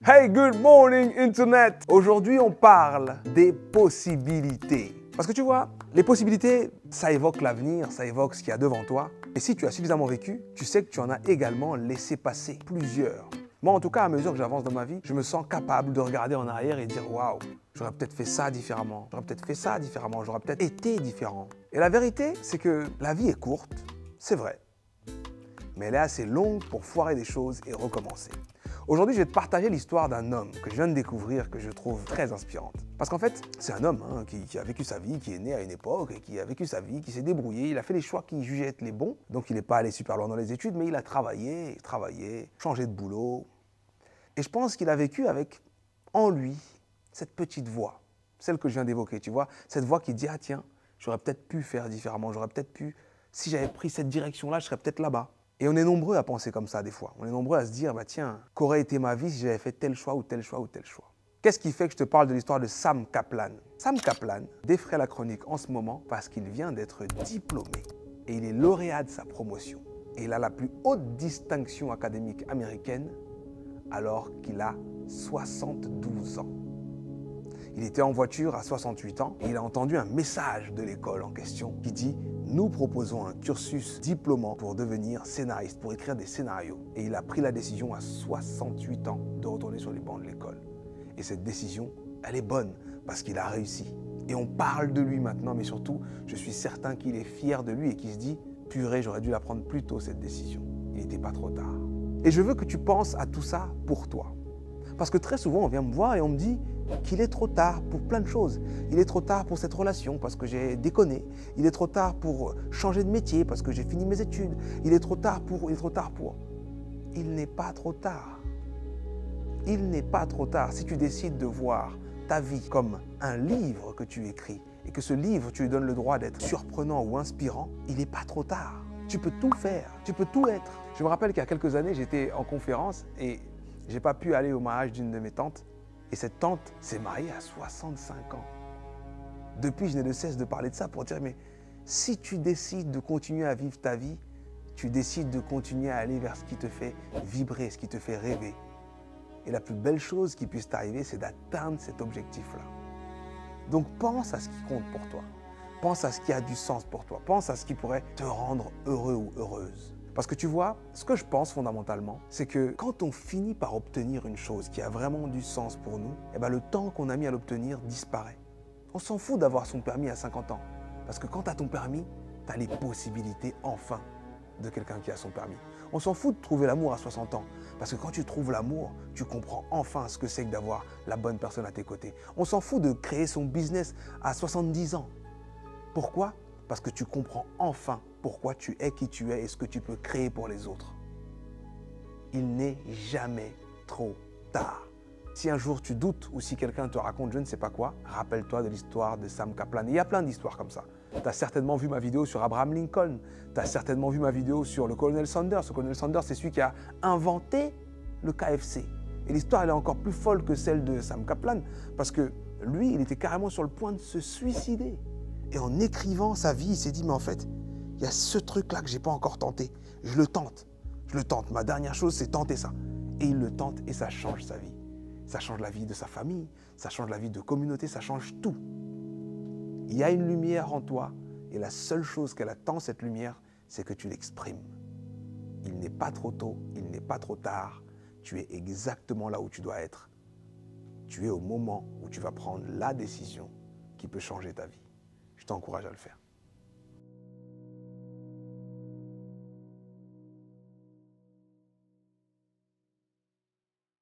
Hey, good morning Internet! Aujourd'hui, on parle des possibilités. Parce que tu vois, les possibilités, ça évoque l'avenir, ça évoque ce qu'il y a devant toi. Et si tu as suffisamment vécu, tu sais que tu en as également laissé passer plusieurs. Moi, en tout cas, à mesure que j'avance dans ma vie, je me sens capable de regarder en arrière et dire « Waouh, j'aurais peut-être fait ça différemment, j'aurais peut-être fait ça différemment, j'aurais peut-être été différent. » Et la vérité, c'est que la vie est courte, c'est vrai. Mais elle est assez longue pour foirer des choses et recommencer. Aujourd'hui, je vais te partager l'histoire d'un homme que je viens de découvrir, que je trouve très inspirante. Parce qu'en fait, c'est un homme qui a vécu sa vie, qui est né à une époque, et qui a vécu sa vie, qui s'est débrouillé. Il a fait les choix qu'il jugeait être les bons. Donc, il n'est pas allé super loin dans les études, mais il a travaillé, changé de boulot. Et je pense qu'il a vécu avec, en lui, cette petite voix, celle que je viens d'évoquer, tu vois, cette voix qui dit « Ah tiens, j'aurais peut-être pu faire différemment, j'aurais peut-être pu, si j'avais pris cette direction-là, je serais peut-être là-bas. » Et on est nombreux à penser comme ça des fois. On est nombreux à se dire, bah tiens, qu'aurait été ma vie si j'avais fait tel choix ou tel choix ou tel choix. Qu'est-ce qui fait que je te parle de l'histoire de Sam Kaplan? Sam Kaplan défraie la chronique en ce moment parce qu'il vient d'être diplômé et il est lauréat de sa promotion. Et il a la plus haute distinction académique américaine alors qu'il a 72 ans. Il était en voiture à 68 ans et il a entendu un message de l'école en question qui dit « Nous proposons un cursus diplômant pour devenir scénariste, pour écrire des scénarios. » Et il a pris la décision à 68 ans de retourner sur les bancs de l'école. Et cette décision, elle est bonne parce qu'il a réussi. Et on parle de lui maintenant, mais surtout, je suis certain qu'il est fier de lui et qu'il se dit « Purée, j'aurais dû la prendre plus tôt cette décision. Il n'était pas trop tard. » Et je veux que tu penses à tout ça pour toi. Parce que très souvent, on vient me voir et on me dit qu'il est trop tard pour plein de choses. Il est trop tard pour cette relation parce que j'ai déconné. Il est trop tard pour changer de métier parce que j'ai fini mes études. Il est trop tard pour... Il n'est pas trop tard. Il n'est pas trop tard. Si tu décides de voir ta vie comme un livre que tu écris et que ce livre, tu lui donnes le droit d'être surprenant ou inspirant, il n'est pas trop tard. Tu peux tout faire, tu peux tout être. Je me rappelle qu'il y a quelques années, j'étais en conférence et j'ai pas pu aller au mariage d'une de mes tantes. Et cette tante s'est mariée à 65 ans. Depuis, je n'ai de cesse de parler de ça pour dire, mais si tu décides de continuer à vivre ta vie, tu décides de continuer à aller vers ce qui te fait vibrer, ce qui te fait rêver. Et la plus belle chose qui puisse t'arriver, c'est d'atteindre cet objectif-là. Donc pense à ce qui compte pour toi. Pense à ce qui a du sens pour toi. Pense à ce qui pourrait te rendre heureux ou heureuse. Parce que tu vois, ce que je pense fondamentalement, c'est que quand on finit par obtenir une chose qui a vraiment du sens pour nous, eh ben le temps qu'on a mis à l'obtenir disparaît. On s'en fout d'avoir son permis à 50 ans. Parce que quand tu as ton permis, tu as les possibilités enfin de quelqu'un qui a son permis. On s'en fout de trouver l'amour à 60 ans. Parce que quand tu trouves l'amour, tu comprends enfin ce que c'est que d'avoir la bonne personne à tes côtés. On s'en fout de créer son business à 70 ans. Pourquoi ? Parce que tu comprends enfin pourquoi tu es qui tu es et ce que tu peux créer pour les autres. Il n'est jamais trop tard. Si un jour tu doutes ou si quelqu'un te raconte je ne sais pas quoi, rappelle-toi de l'histoire de Sam Kaplan. Et il y a plein d'histoires comme ça. Tu as certainement vu ma vidéo sur Abraham Lincoln. Tu as certainement vu ma vidéo sur le colonel Sanders. Le colonel Sanders, c'est celui qui a inventé le KFC. Et l'histoire, elle est encore plus folle que celle de Sam Kaplan parce que lui, il était carrément sur le point de se suicider. Et en écrivant sa vie, il s'est dit, mais en fait, il y a ce truc-là que je n'ai pas encore tenté. Je le tente. Je le tente. Ma dernière chose, c'est tenter ça. Et il le tente et ça change sa vie. Ça change la vie de sa famille, ça change la vie de communauté, ça change tout. Il y a une lumière en toi et la seule chose qu'elle attend, cette lumière, c'est que tu l'exprimes. Il n'est pas trop tôt, il n'est pas trop tard. Tu es exactement là où tu dois être. Tu es au moment où tu vas prendre la décision qui peut changer ta vie. Je t'encourage à le faire.